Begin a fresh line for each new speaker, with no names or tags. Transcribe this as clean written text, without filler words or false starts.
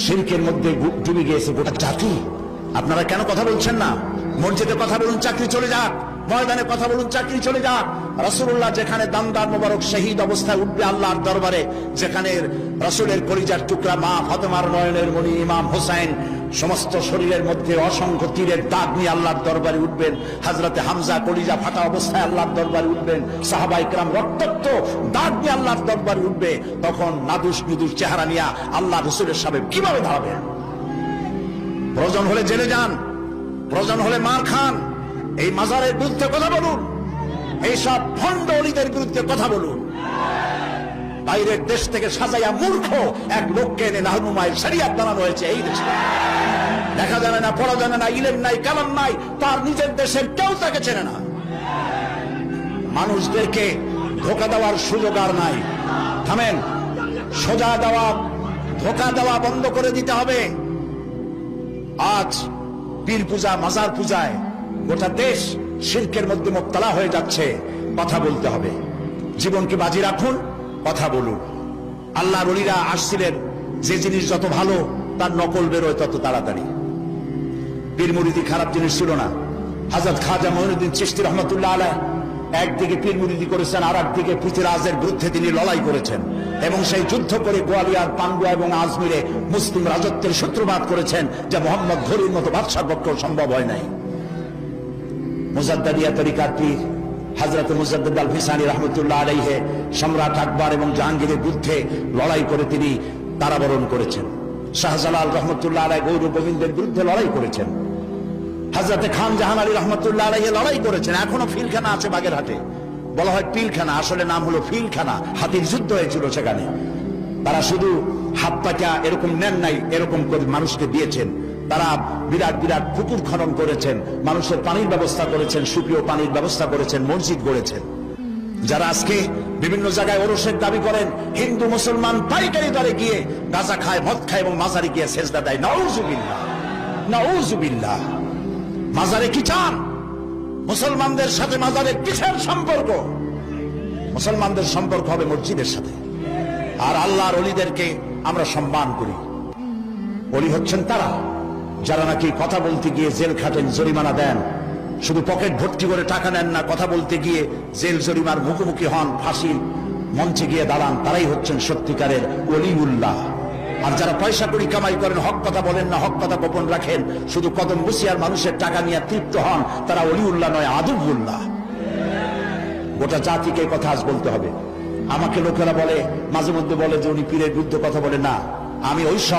শিরকের মধ্যে ডুবে গিয়েছে গোটা জাতি। আপনারা কেন কথা বলছেন না? মসজিদে কথা বলুন, চাকরি চলে যাক। ময়দানে কথা বলুন, চাকরি চলে যাক। রাসূলুল্লাহ যেখানে দামদার মোবারক শহীদ অবস্থায় উঠবে আল্লাহর দরবারে, যেখানে রাসূলের কলিজার টুকরা মা ফাতেমার নয়নের মণি ইমাম হোসেন সমস্ত শরীরের মধ্যে অসংখ্য তীরের দাগ নিয়ে আল্লাহর দরবারে উঠবেন, হযরতে হামজা কলিজা ফাটা অবস্থায় আল্লাহর দরবারে উঠবেন, সাহাবায়ে কেরাম রক্তাক্ত দাগ নিয়ে আল্লাহর দরবারে উঠবে, তখন নাদুস নুদুস চেহারা নিয়ে আল্লাহ রাসূলের সামনে কিভাবে দাঁড়াবেন? প্রয়োজন হলে জেলে যান, প্রয়োজন হলে মার খান, এই মাজারের বিরুদ্ধে কথা বলুন, এইসব ভণ্ড অলিদের বিরুদ্ধে কথা বলুন। বাইরের দেশ থেকে সাজাইয়া মূর্খ এক লোককে এনে রাহনুমায় শরিয়াত বানানো হয়েছে এই দেশে। দেখা জানে না, পড়া জানে না, ইলম নাই, কালাম নাই, তার নিজের দেশের কেউ তাকে চেনে না। মানুষদেরকে ধোঁকা দেওয়ার সুযোগ আর নাই। থামেন, সোজা দেওয়া ধোঁকা দেওয়া বন্ধ করে দিতে হবে। আজ পীর পূজা মাজার পূজায় গোটা দেশ শিরকের মধ্যে মুবতালা হয়ে যাচ্ছে। কথা বলতে হবে, জীবনকে বাজি রাখুন, কথা বলুন। আল্লাহর ওলিরা আসছিলেন, যে জিনিস যত ভালো তার নকল বেরোয় তত তাড়াতাড়ি। পীর মুরিদি খারাপ জিনিস ছিল না। হযরত খাজা মঈনুদ্দিন চিশতি রহমাতুল্লাহ আলাইহ একদিকে পীর মুরিদি করেছেন, আর একদিকে পৃথিরাজের বিরুদ্ধে তিনি লড়াই করেছেন, এবং সেই যুদ্ধ করে গোয়ালিয়র, পান্ডুয়া এবং আজমিরে মুসলিম রাজত্বের সূত্রপাত করেছেন, যা মোহাম্মদ ঘুরির মতো বাদশার পক্ষে সম্ভব হয় নাই। মুজাদ্দাদিয়া তরিকার পীর হযরত মুজাদ্দিদ আল ফিসানি রহমতুল্লাহ আলাইহি সম্রাট আকবর এবং জাহাঙ্গীরের বিরুদ্ধে লড়াই করে তিনি কারাবরণ করেছেন। শাহজালাল রহমতুল্লাহ আলাইহি গৌর গোবিন্দের বিরুদ্ধে লড়াই করেছেন। হযরতে খান জাহান আলী রহমতুল্লাহ আলাইহি লড়াই করেছেন। এখনো ফিলখানা আছে বাগেরহাটে, বলা হয় পিলখানা, আসলে নাম হলো ফিলখানা। হাতির যুদ্ধ হয়েছিল সেখানে। তারা শুধু হাত পাকা এরকম নেন নাই, এরকম করে মানুষকে দিয়েছেন। তারা বিরাট বিরাট পুকুর খনন করেছেন, মানুষের পানির ব্যবস্থা করেছেন, সুপেয় পানির ব্যবস্থা করেছেন, মসজিদ গড়েছেন। যারা আজকে বিভিন্ন জায়গায় ওরসের দাবি করেন, হিন্দু মুসলমান পাইকারি দরে গিয়ে গাঁজা খায়, মদ খায় এবং মাজারে গিয়ে সেজদা দেয়, নাউজুবিল্লাহ নাউজুবিল্লাহ। মাজারে কি চান? মুসলমানদের সাথে মাজারের কিসের সম্পর্ক? মুসলমানদের সম্পর্ক হবে মসজিদের সাথে। আর আল্লাহর ওলিদেরকে আমরা সম্মান করি। ওলি হচ্ছেন তারা যারা নাকি কথা বলতে গিয়ে জেল খাটেন, জরিমানা দেন, শুধু পকেট ভর্তি করে টাকা নেন না, কথা বলতে গিয়ে জেল জরিমার মুখোমুখি হন, ফাঁসির মঞ্চে গিয়ে দাঁড়ান, তারাই হচ্ছেন সত্যিকারের ওলিউল্লাহ। আর যারা পয়সা করি কামাই করেন, হক কথা বলেন না, হক কথা গোপন রাখেন, শুধু কদম বুসিয়ার মানুষের টাকা নিয়ে তৃপ্ত হন, তারা ওলিউল্লাহ নয়, আদুউল্লাহ। গোটা জাতিকে কথা আজ বলতে হবে। আমাকে লোকেরা বলে, মাঝে মধ্যে বলে যে উনি পীরের বিরুদ্ধে কথা বলে না, আমি ওই সব